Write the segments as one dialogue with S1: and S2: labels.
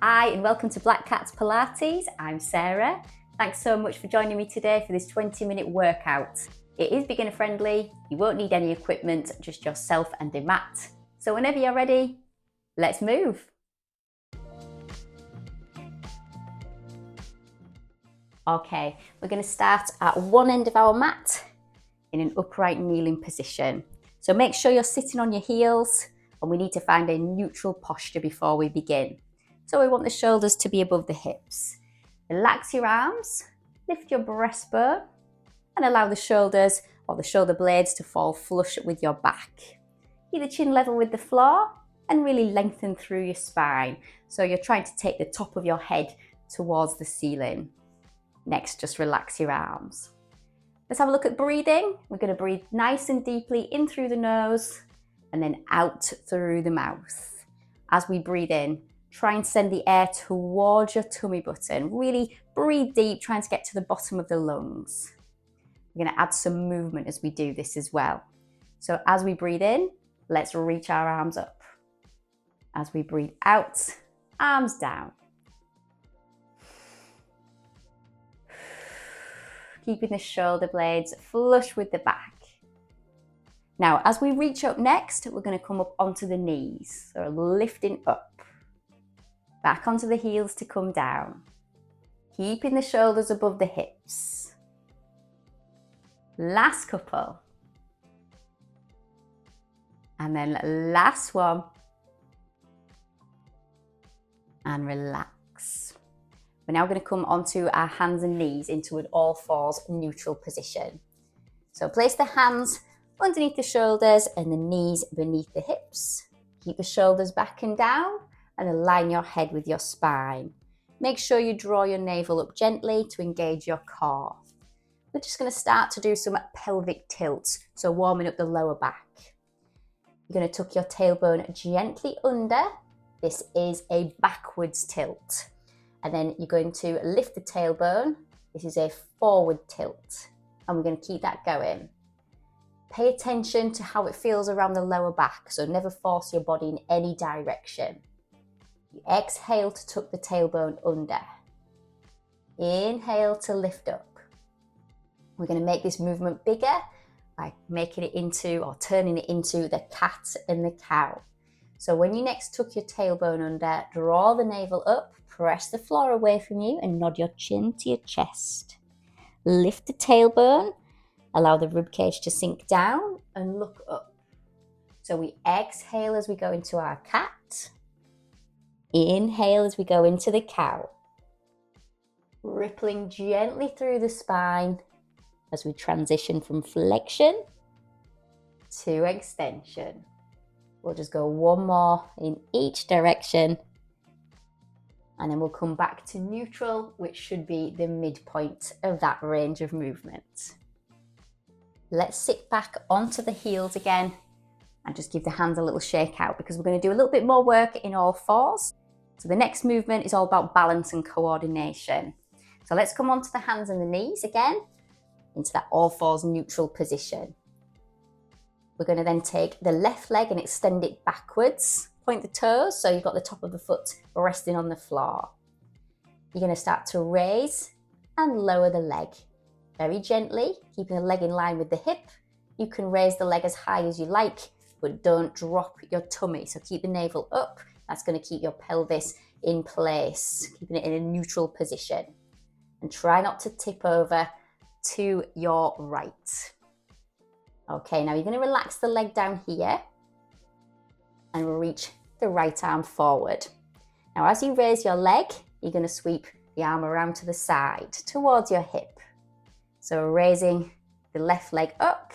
S1: Hi and welcome to Black Cats Pilates. I'm Sarah. Thanks so much for joining me today for this 20-minute workout. It is beginner friendly, you won't need any equipment, just yourself and a mat. So whenever you're ready, let's move. Okay, we're going to start at one end of our mat in an upright kneeling position. So make sure you're sitting on your heels, and we need to find a neutral posture before we begin. So we want the shoulders to be above the hips. Relax your arms, lift your breastbone, and allow the shoulders or the shoulder blades to fall flush with your back. Keep the chin level with the floor and really lengthen through your spine. So you're trying to take the top of your head towards the ceiling. Next, just relax your arms. Let's have a look at breathing. We're going to breathe nice and deeply in through the nose and then out through the mouth. As we breathe in, try and send the air towards your tummy button. Really breathe deep, trying to get to the bottom of the lungs. We're going to add some movement as we do this as well. So as we breathe in, let's reach our arms up. As we breathe out, arms down. Keeping the shoulder blades flush with the back. Now, as we reach up next, we're going to come up onto the knees. So lifting up, back onto the heels to come down. Keeping the shoulders above the hips. Last couple. And then last one. And relax. We're now going to come onto our hands and knees into an all fours neutral position. So place the hands underneath the shoulders and the knees beneath the hips. Keep the shoulders back and down and align your head with your spine. Make sure you draw your navel up gently to engage your core. We're just going to start to do some pelvic tilts, so warming up the lower back. You're going to tuck your tailbone gently under. This is a backwards tilt. And then you're going to lift the tailbone. This is a forward tilt. And we're going to keep that going. Pay attention to how it feels around the lower back, so never force your body in any direction. You exhale to tuck the tailbone under. Inhale to lift up. We're going to make this movement bigger by making it into or turning it into the cat and the cow. So when you next tuck your tailbone under, draw the navel up, press the floor away from you and nod your chin to your chest. Lift the tailbone, allow the ribcage to sink down and look up. So we exhale as we go into our cat. Inhale as we go into the cow. Rippling gently through the spine as we transition from flexion to extension. We'll just go one more in each direction and then we'll come back to neutral, which should be the midpoint of that range of movement. Let's sit back onto the heels again and just give the hands a little shake out because we're going to do a little bit more work in all fours. So the next movement is all about balance and coordination. So let's come onto the hands and the knees again into that all fours neutral position. We're going to then take the left leg and extend it backwards. Point the toes so you've got the top of the foot resting on the floor. You're going to start to raise and lower the leg. Very gently, keeping the leg in line with the hip. You can raise the leg as high as you like, but don't drop your tummy. So keep the navel up. That's going to keep your pelvis in place, keeping it in a neutral position. And try not to tip over to your right. Okay, now you're going to relax the leg down here and reach the right arm forward. Now as you raise your leg, you're going to sweep the arm around to the side towards your hip. So raising the left leg up,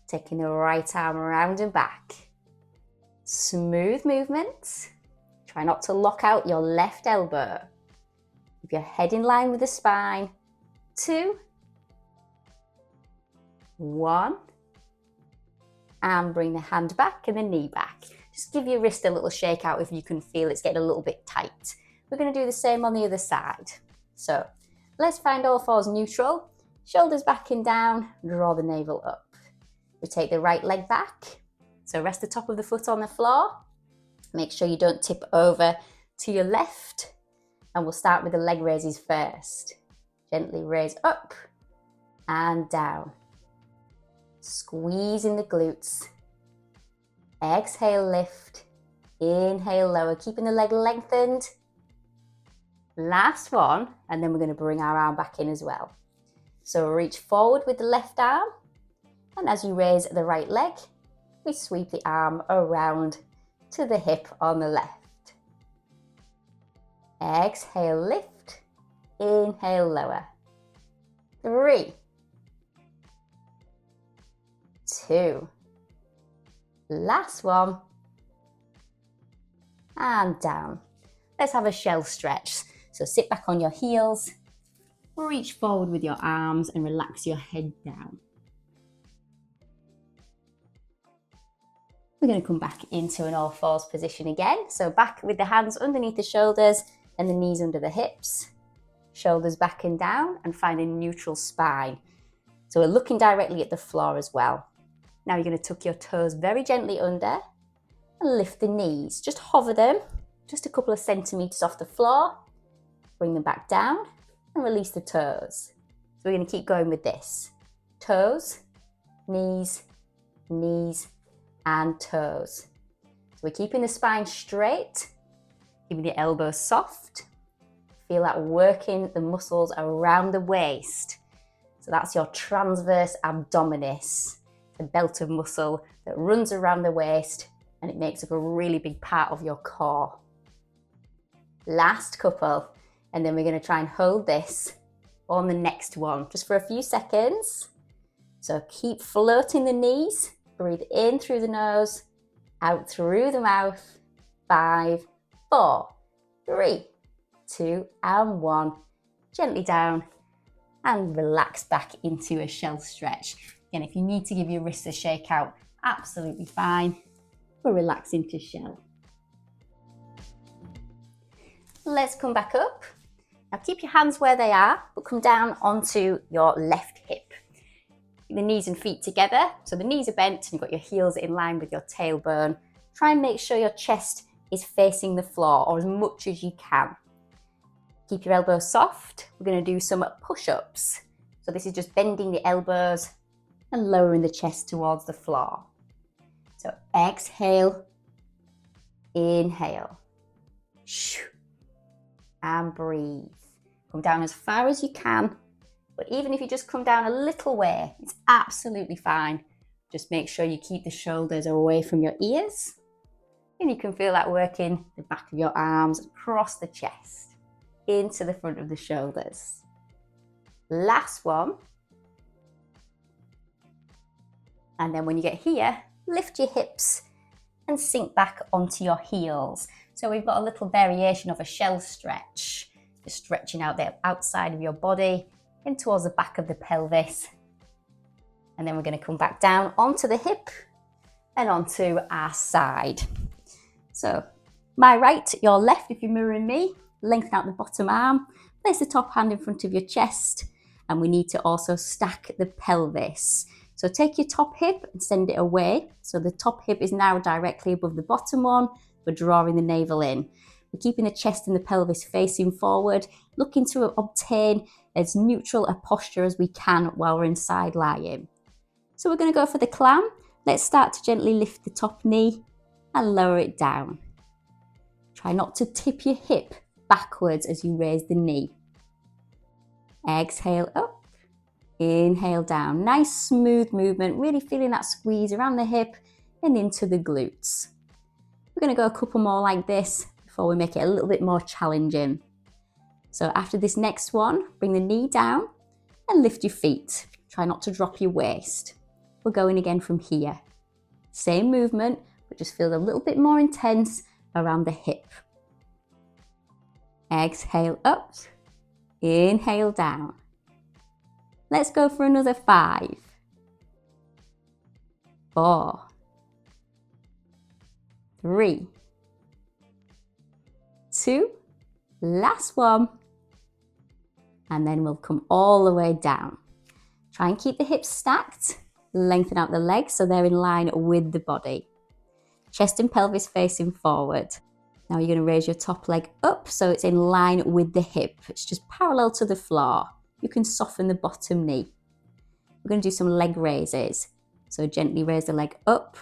S1: taking the right arm around and back. Smooth movement. Try not to lock out your left elbow. Keep your head in line with the spine. 2, 1. And bring the hand back and the knee back. Just give your wrist a little shake out if you can feel it's getting a little bit tight. We're going to do the same on the other side. So let's find all fours neutral. Shoulders back and down, draw the navel up. We take the right leg back. So rest the top of the foot on the floor. Make sure you don't tip over to your left, and we'll start with the leg raises first. Gently raise up and down. Squeeze in the glutes. Exhale, lift. Inhale, lower, keeping the leg lengthened. Last one, and then we're going to bring our arm back in as well. So reach forward with the left arm, and as you raise the right leg, we sweep the arm around to the hip on the left. Exhale, lift. Inhale, lower. 3, 2, last one, and down. Let's have a shell stretch. So sit back on your heels, reach forward with your arms and relax your head down. We're going to come back into an all fours position again. So back with the hands underneath the shoulders and the knees under the hips. Shoulders back and down, and find a neutral spine. So we're looking directly at the floor as well. Now you're going to tuck your toes very gently under and lift the knees. Just hover them just a couple of centimeters off the floor. Bring them back down and release the toes. So we're going to keep going with this. Toes, knees, knees, and toes. So we're keeping the spine straight, keeping the elbows soft. Feel that working the muscles around the waist. So that's your transverse abdominis, the belt of muscle that runs around the waist, and it makes up a really big part of your core. Last couple, and then we're going to try and hold this on the next one just for a few seconds. So keep floating the knees, breathe in through the nose, out through the mouth. 5, 4, 3, 2, and 1. Gently down and relax back into a shell stretch. Again, if you need to give your wrists a shake out, absolutely fine. We'll relax into shell. Let's come back up. Now keep your hands where they are, but come down onto your left hip. Keep the knees and feet together. So the knees are bent and you've got your heels in line with your tailbone. Try and make sure your chest is facing the floor, or as much as you can. Keep your elbows soft. We're going to do some push-ups. So this is just bending the elbows and lowering the chest towards the floor. So exhale, inhale, and breathe. Come down as far as you can, but even if you just come down a little way, it's absolutely fine. Just make sure you keep the shoulders away from your ears, and you can feel that working the back of your arms across the chest, into the front of the shoulders. Last one. And then when you get here, lift your hips and sink back onto your heels. So we've got a little variation of a shell stretch, just stretching out the outside of your body in towards the back of the pelvis. And then we're going to come back down onto the hip and onto our side. So my right, your left, if you're mirroring me, lengthen out the bottom arm, place the top hand in front of your chest, and we need to also stack the pelvis. So take your top hip and send it away. So the top hip is now directly above the bottom one. We're drawing the navel in. We're keeping the chest and the pelvis facing forward, looking to obtain as neutral a posture as we can while we're in side lying. So we're going to go for the clam. Let's start to gently lift the top knee and lower it down. Try not to tip your hip backwards as you raise the knee. Exhale up. Inhale down. Nice smooth movement, really feeling that squeeze around the hip and into the glutes. We're going to go a couple more like this before we make it a little bit more challenging. So after this next one, bring the knee down and lift your feet. Try not to drop your waist. We're going again from here. Same movement, but just feel a little bit more intense around the hip. Exhale up. Inhale down. Let's go for another 5, 4, 3, 2, last one. And then we'll come all the way down. Try and keep the hips stacked. Lengthen out the legs so they're in line with the body. Chest and pelvis facing forward. Now you're going to raise your top leg up so it's in line with the hip. It's just parallel to the floor. You can soften the bottom knee. We're going to do some leg raises. So gently raise the leg up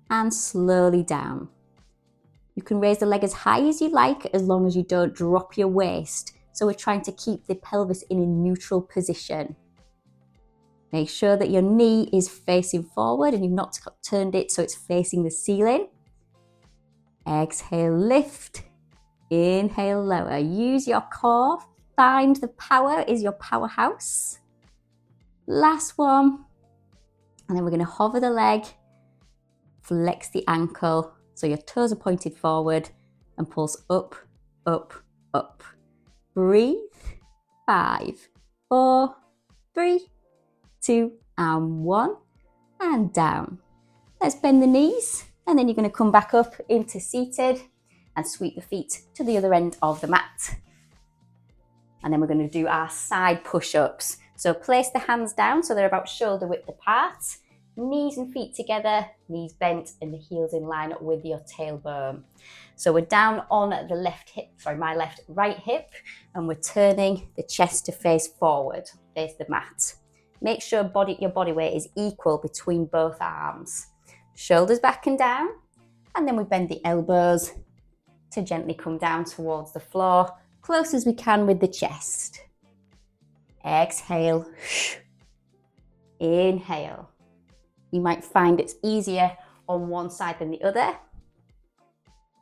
S1: and slowly down. You can raise the leg as high as you like, as long as you don't drop your waist. So we're trying to keep the pelvis in a neutral position. Make sure that your knee is facing forward and you've not turned it so it's facing the ceiling. Exhale, lift. Inhale, lower. Use your core. Find the power is your powerhouse. Last one. And then we're going to hover the leg, flex the ankle so your toes are pointed forward and pulse up, up, up. Breathe. 5, 4, 3, 2, and 1. And down. Let's bend the knees. And then you're going to come back up into seated and sweep the feet to the other end of the mat. And then we're going to do our side push-ups. So place the hands down so they're about shoulder width apart. Knees and feet together, knees bent and the heels in line with your tailbone. So we're down on the left hip, my right hip, and we're turning the chest to face forward, face the mat. Make sure your body weight is equal between both arms. Shoulders back and down, and then we bend the elbows to gently come down towards the floor, close as we can with the chest. Exhale. Inhale. You might find it's easier on one side than the other.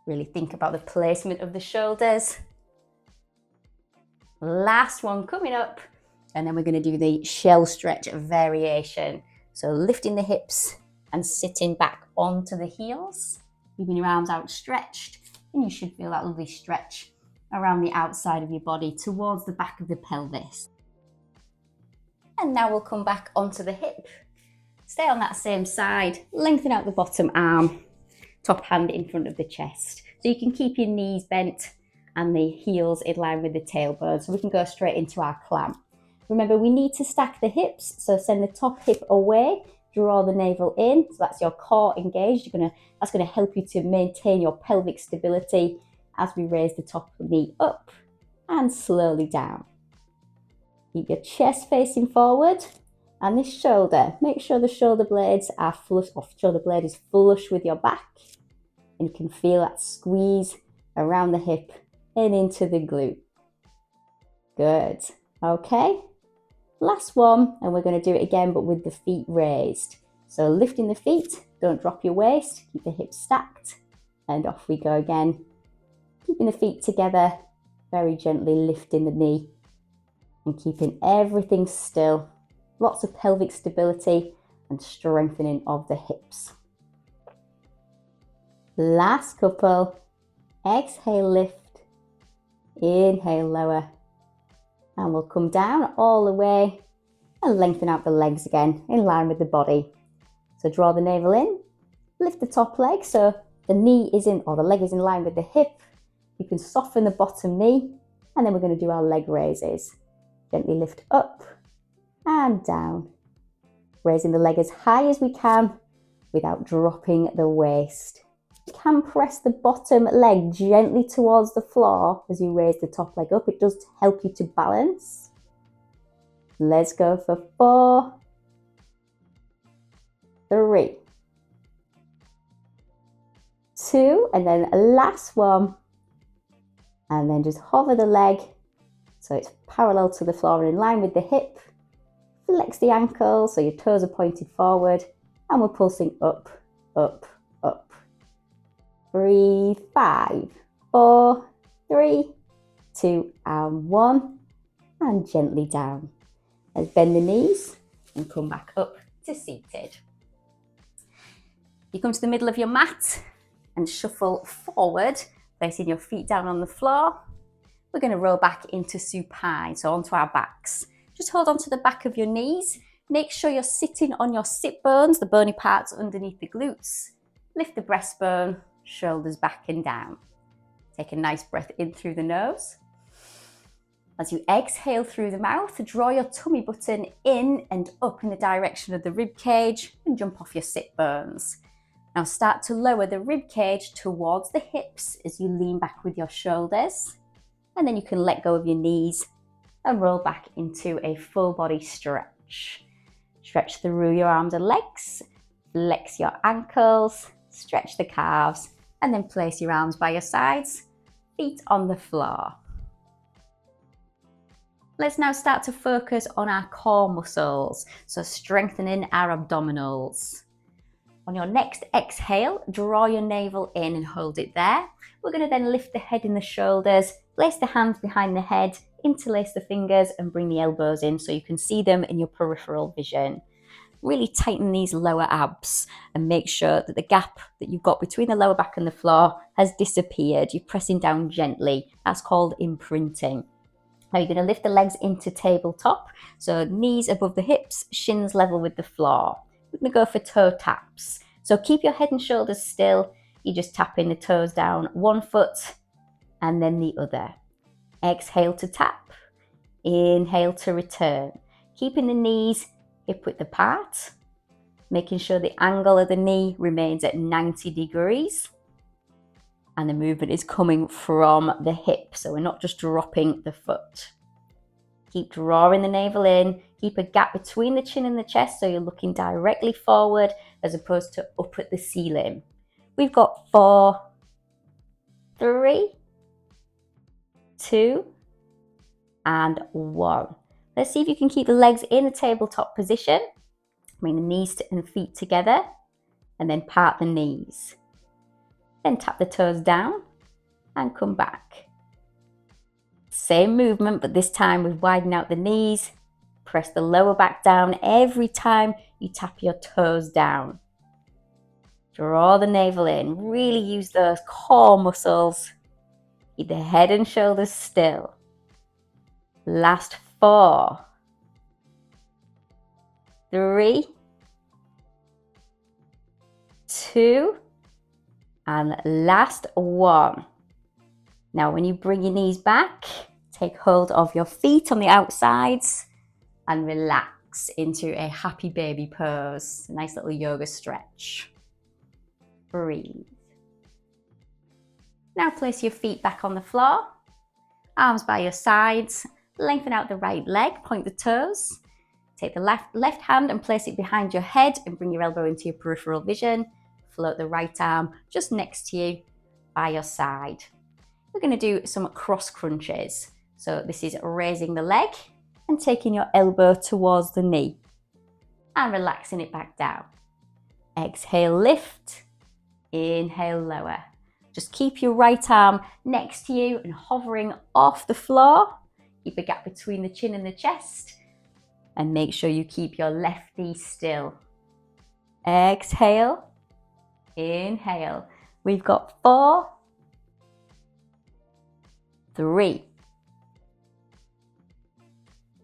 S1: Really think about the placement of the shoulders. Last one coming up, and then we're going to do the shell stretch variation. So lifting the hips and sitting back onto the heels, keeping your arms outstretched, and you should feel that lovely stretch around the outside of your body towards the back of the pelvis. And now we'll come back onto the hip. Stay on that same side, lengthen out the bottom arm, top hand in front of the chest. So you can keep your knees bent and the heels in line with the tailbone. So we can go straight into our clamp. Remember, we need to stack the hips, so send the top hip away, draw the navel in, so that's your core engaged. That's going to help you to maintain your pelvic stability as we raise the top knee up and slowly down. Keep your chest facing forward and this shoulder. Make sure the shoulder blades are flush, or shoulder blade is flush with your back, and you can feel that squeeze around the hip and into the glute. Good. Okay. Last one, and we're going to do it again, but with the feet raised. So lifting the feet, don't drop your waist, keep the hips stacked, and off we go again. Keeping the feet together, very gently lifting the knee, and keeping everything still. Lots of pelvic stability and strengthening of the hips. Last couple. Exhale, lift. Inhale, lower. And we'll come down all the way and lengthen out the legs again in line with the body. So draw the navel in, lift the top leg so the knee is in, or the leg is in line with the hip. You can soften the bottom knee, and then we're going to do our leg raises. Gently lift up and down, raising the leg as high as we can without dropping the waist. You can press the bottom leg gently towards the floor as you raise the top leg up. It does help you to balance. Let's go for 4, 3, 2, and then last one. And then just hover the leg so it's parallel to the floor and in line with the hip. Flex the ankle so your toes are pointed forward, and we're pulsing up, up, up. Breathe. 5, 4, 3, 2, and 1. And gently down. Let's bend the knees and come back up to seated. You come to the middle of your mat and shuffle forward, placing your feet down on the floor. We're going to roll back into supine, so onto our backs. Just hold on to the back of your knees. Make sure you're sitting on your sit bones, the bony parts underneath the glutes. Lift the breastbone, shoulders back and down. Take a nice breath in through the nose. As you exhale through the mouth, draw your tummy button in and up in the direction of the rib cage and jump off your sit bones. Now start to lower the rib cage towards the hips as you lean back with your shoulders, and then you can let go of your knees and roll back into a full body stretch. Stretch through your arms and legs, flex your ankles, stretch the calves, and then place your arms by your sides, feet on the floor. Let's now start to focus on our core muscles, so strengthening our abdominals. On your next exhale, draw your navel in and hold it there. We're going to then lift the head and the shoulders, place the hands behind the head, interlace the fingers and bring the elbows in so you can see them in your peripheral vision. Really tighten these lower abs and make sure that the gap that you've got between the lower back and the floor has disappeared. You're pressing down gently. That's called imprinting. Now you're going to lift the legs into tabletop, so knees above the hips, shins level with the floor. We're going to go for toe taps. So keep your head and shoulders still. You're just tapping the toes down, one foot and then the other. Exhale to tap. Inhale to return. Keeping the knees hip width apart, making sure the angle of the knee remains at 90 degrees. And the movement is coming from the hip, so we're not just dropping the foot. Keep drawing the navel in, keep a gap between the chin and the chest so you're looking directly forward as opposed to up at the ceiling. We've got 4, 3, 2, and 1. Let's see if you can keep the legs in a tabletop position. Bring the knees and feet together and then part the knees. Then tap the toes down and come back. Same movement, but this time we've widened out the knees. Press the lower back down every time you tap your toes down. Draw the navel in. Really use those core muscles. Keep the head and shoulders still. Last 4, 3, 2, and last 1. Now when you bring your knees back, take hold of your feet on the outsides and relax into a happy baby pose. A nice little yoga stretch. Breathe. Now place your feet back on the floor, arms by your sides, lengthen out the right leg, point the toes. Take the left hand and place it behind your head and bring your elbow into your peripheral vision. Float the right arm just next to you by your side. We're going to do some cross crunches. So this is raising the leg and taking your elbow towards the knee and relaxing it back down. Exhale, lift. Inhale, lower. Just keep your right arm next to you and hovering off the floor. Keep a gap between the chin and the chest. And make sure you keep your left knee still. Exhale. Inhale. We've got 4, 3,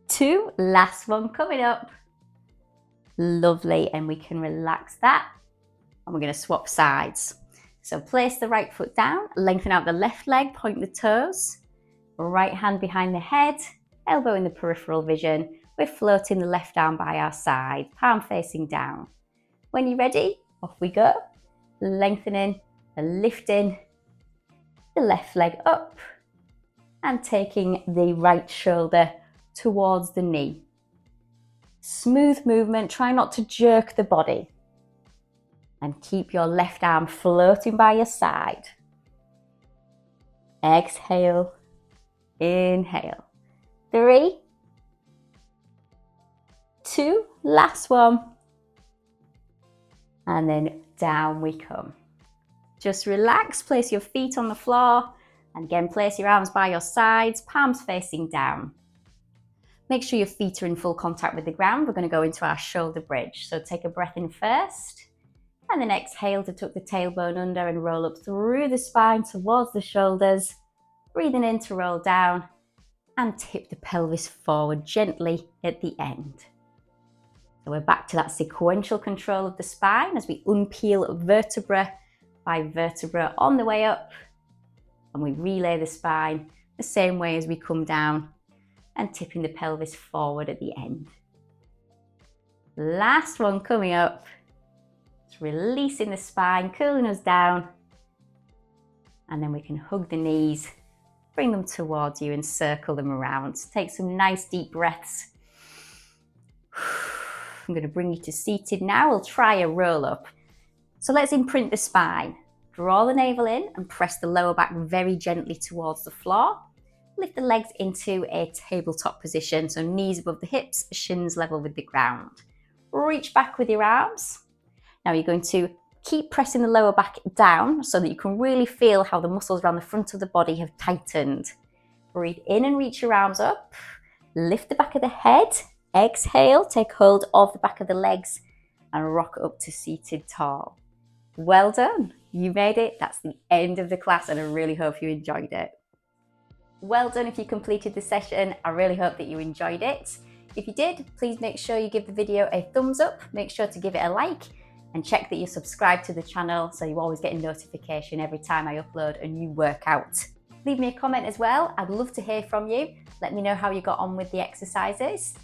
S1: 2. Last one coming up. Lovely. And we can relax that. And we're going to swap sides. So place the right foot down, lengthen out the left leg, point the toes. Right hand behind the head, elbow in the peripheral vision. We're floating the left arm by our side, palm facing down. When you're ready, off we go. Lengthening and lifting the left leg up and taking the right shoulder towards the knee. Smooth movement, try not to jerk the body. And keep your left arm floating by your side. Exhale, inhale. 3, 2, last one. And then down we come. Just relax, place your feet on the floor. And again, place your arms by your sides, palms facing down. Make sure your feet are in full contact with the ground. We're going to go into our shoulder bridge. So take a breath in first. And then exhale to tuck the tailbone under and roll up through the spine towards the shoulders. Breathing in to roll down and tip the pelvis forward gently at the end. So we're back to that sequential control of the spine as we unpeel vertebra by vertebra on the way up. And we relay the spine the same way as we come down and tipping the pelvis forward at the end. Last one coming up. Just releasing the spine, cooling us down. And then we can hug the knees, bring them towards you and circle them around. Take some nice deep breaths. I'm going to bring you to seated now. We'll try a roll up. So let's imprint the spine. Draw the navel in and press the lower back very gently towards the floor. Lift the legs into a tabletop position, so knees above the hips, shins level with the ground. Reach back with your arms. Now you're going to keep pressing the lower back down so that you can really feel how the muscles around the front of the body have tightened. Breathe in and reach your arms up. Lift the back of the head. Exhale, take hold of the back of the legs and rock up to seated tall. Well done. You made it. That's the end of the class and I really hope you enjoyed it. Well done if you completed the session. I really hope that you enjoyed it. If you did, please make sure you give the video a thumbs up. Make sure to give it a like and check that you're subscribed to the channel so you always get a notification every time I upload a new workout. Leave me a comment as well. I'd love to hear from you. Let me know how you got on with the exercises.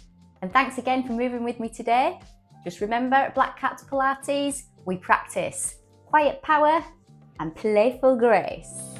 S1: And thanks again for moving with me today. Just remember, at Black Cats Pilates, we practice quiet power and playful grace.